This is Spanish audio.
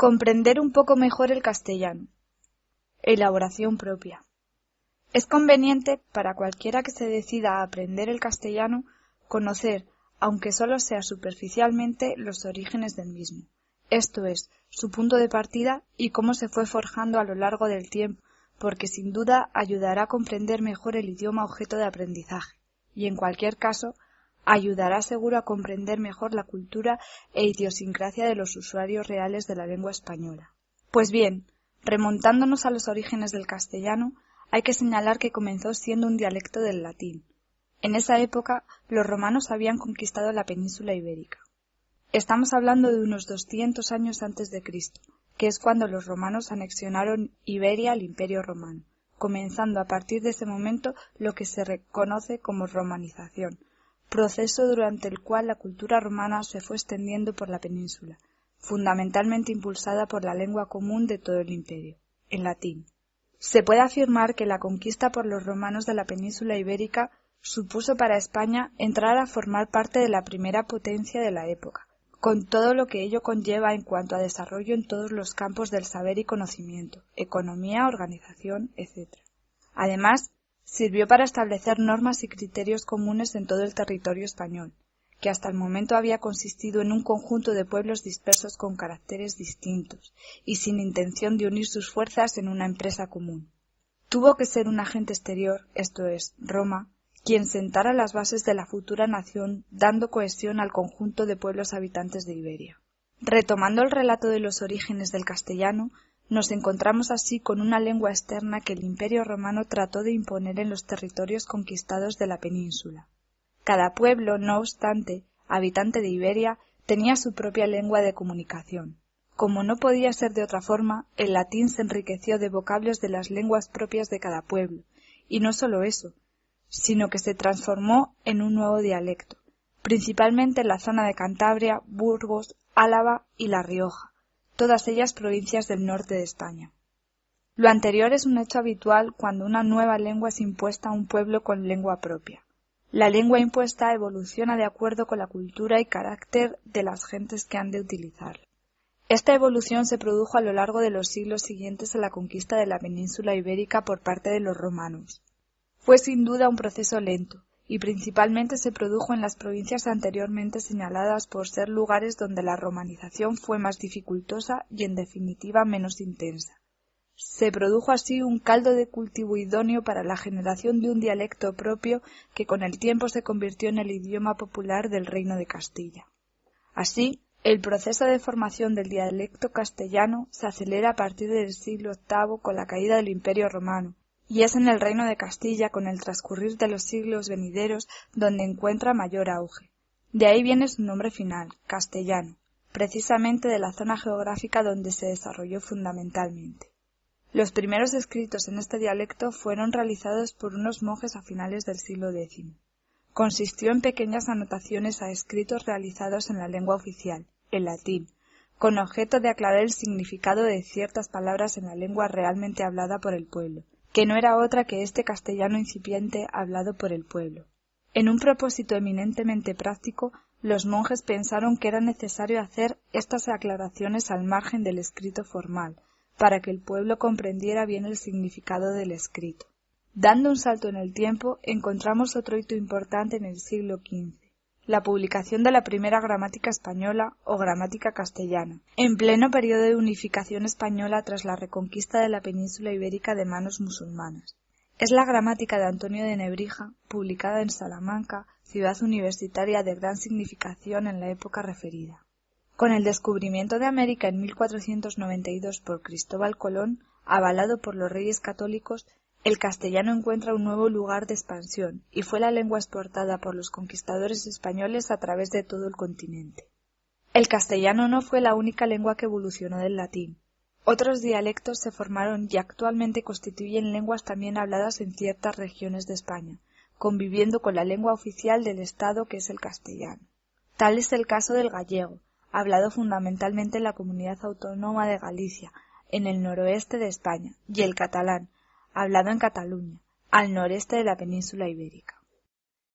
Comprender un poco mejor el castellano. Elaboración propia. Es conveniente para cualquiera que se decida a aprender el castellano conocer, aunque solo sea superficialmente, los orígenes del mismo, esto es, su punto de partida y cómo se fue forjando a lo largo del tiempo, porque sin duda ayudará a comprender mejor el idioma objeto de aprendizaje, y en cualquier caso, ayudará seguro a comprender mejor la cultura e idiosincrasia de los usuarios reales de la lengua española. Pues bien, remontándonos a los orígenes del castellano, hay que señalar que comenzó siendo un dialecto del latín. En esa época, los romanos habían conquistado la península ibérica. Estamos hablando de unos 200 años antes de Cristo, que es cuando los romanos anexionaron Iberia al Imperio Romano, comenzando a partir de ese momento lo que se reconoce como romanización, proceso durante el cual la cultura romana se fue extendiendo por la península, fundamentalmente impulsada por la lengua común de todo el imperio, el latín. Se puede afirmar que la conquista por los romanos de la península ibérica supuso para España entrar a formar parte de la primera potencia de la época, con todo lo que ello conlleva en cuanto a desarrollo en todos los campos del saber y conocimiento, economía, organización, etc. Además, sirvió para establecer normas y criterios comunes en todo el territorio español, que hasta el momento había consistido en un conjunto de pueblos dispersos con caracteres distintos y sin intención de unir sus fuerzas en una empresa común. Tuvo que ser un agente exterior, esto es, Roma, quien sentara las bases de la futura nación, dando cohesión al conjunto de pueblos habitantes de Iberia. Retomando el relato de los orígenes del castellano, nos encontramos así con una lengua externa que el Imperio Romano trató de imponer en los territorios conquistados de la península. Cada pueblo, no obstante, habitante de Iberia, tenía su propia lengua de comunicación. Como no podía ser de otra forma, el latín se enriqueció de vocablos de las lenguas propias de cada pueblo, y no solo eso, sino que se transformó en un nuevo dialecto, principalmente en la zona de Cantabria, Burgos, Álava y La Rioja, todas ellas provincias del norte de España. Lo anterior es un hecho habitual cuando una nueva lengua es impuesta a un pueblo con lengua propia. La lengua impuesta evoluciona de acuerdo con la cultura y carácter de las gentes que han de utilizarla. Esta evolución se produjo a lo largo de los siglos siguientes a la conquista de la península ibérica por parte de los romanos. Fue sin duda un proceso lento, y principalmente se produjo en las provincias anteriormente señaladas por ser lugares donde la romanización fue más dificultosa y en definitiva menos intensa. Se produjo así un caldo de cultivo idóneo para la generación de un dialecto propio que con el tiempo se convirtió en el idioma popular del Reino de Castilla. Así, el proceso de formación del dialecto castellano se acelera a partir del siglo VIII con la caída del Imperio Romano, y es en el Reino de Castilla, con el transcurrir de los siglos venideros, donde encuentra mayor auge. De ahí viene su nombre final, castellano, precisamente de la zona geográfica donde se desarrolló fundamentalmente. Los primeros escritos en este dialecto fueron realizados por unos monjes a finales del siglo X. Consistió en pequeñas anotaciones a escritos realizados en la lengua oficial, el latín, con objeto de aclarar el significado de ciertas palabras en la lengua realmente hablada por el pueblo, que no era otra que este castellano incipiente hablado por el pueblo. En un propósito eminentemente práctico, los monjes pensaron que era necesario hacer estas aclaraciones al margen del escrito formal, para que el pueblo comprendiera bien el significado del escrito. Dando un salto en el tiempo, encontramos otro hito importante en el siglo XV, la publicación de la primera gramática española o gramática castellana, en pleno periodo de unificación española tras la reconquista de la península ibérica de manos musulmanas. Es la gramática de Antonio de Nebrija, publicada en Salamanca, ciudad universitaria de gran significación en la época referida. Con el descubrimiento de América en 1492 por Cristóbal Colón, avalado por los reyes católicos, el castellano encuentra un nuevo lugar de expansión y fue la lengua exportada por los conquistadores españoles a través de todo el continente. El castellano no fue la única lengua que evolucionó del latín. Otros dialectos se formaron y actualmente constituyen lenguas también habladas en ciertas regiones de España, conviviendo con la lengua oficial del Estado que es el castellano. Tal es el caso del gallego, hablado fundamentalmente en la comunidad autónoma de Galicia, en el noroeste de España, y el catalán, hablado en Cataluña, al noreste de la península ibérica.